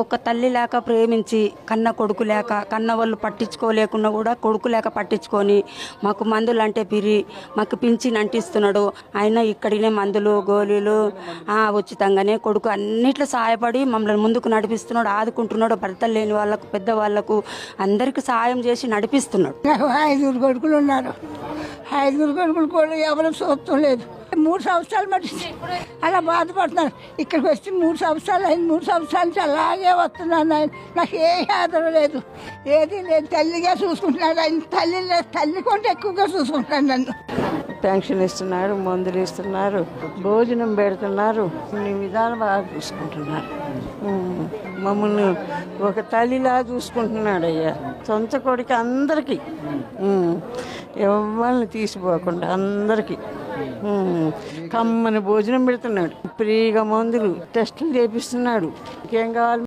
ఒక తల్లి లేక ప్రేమించి కన్న కొడుకు లేక కన్న వాళ్ళు పట్టించుకోలేకున్నా కూడా కొడుకు లేక పట్టించుకొని మాకు మందులు అంటే పిరి మాకు పింఛన్ అంటిస్తున్నాడు. ఆయన ఇక్కడినే మందులు గోళీలు ఉచితంగానే కొడుకు అన్నిట్లో సహాయపడి మమ్మల్ని ముందుకు నడిపిస్తున్నాడు, ఆదుకుంటున్నాడు. భర్తలు లేని వాళ్ళకు పెద్దవాళ్ళకు అందరికీ సహాయం చేసి నడిపిస్తున్నాడు. 5 కొడుకులు ఉన్నారు. 5 కొడుకులు కూడా ఎవరు చూడటం లేదు. 3 సంవత్సరాలు మట్టి అలా బాధపడుతున్నాను. ఇక్కడికి వచ్చి 3 సంవత్సరాలు అయింది. 3 సంవత్సరాల నుంచి అలాగే వస్తున్నాను. ఆయన నాకు ఏ ఆదరణ లేదు, ఏది లేదు. తల్లిగా చూసుకుంటున్నాడు ఆయన. తల్లి లేదు, తల్లి కొంటే ఎక్కువగా చూసుకుంటాను నన్ను. పెన్షన్ ఇస్తున్నారు, మందులు ఇస్తున్నారు, భోజనం పెడుతున్నారు, ఇన్ని విధాలు బాగా చూసుకుంటున్నారు. మమ్మల్ని ఒక తల్లిలా చూసుకుంటున్నాడు అయ్యా. సొంత కొడుకు అందరికీ, ఎవరిని తీసిపోకుండా అందరికీ కమ్మని భోజనం పెడుతున్నాడు, ఫ్రీగా మందులు టెస్టులు చేపిస్తున్నాడు. ఇంకేం కావాలి?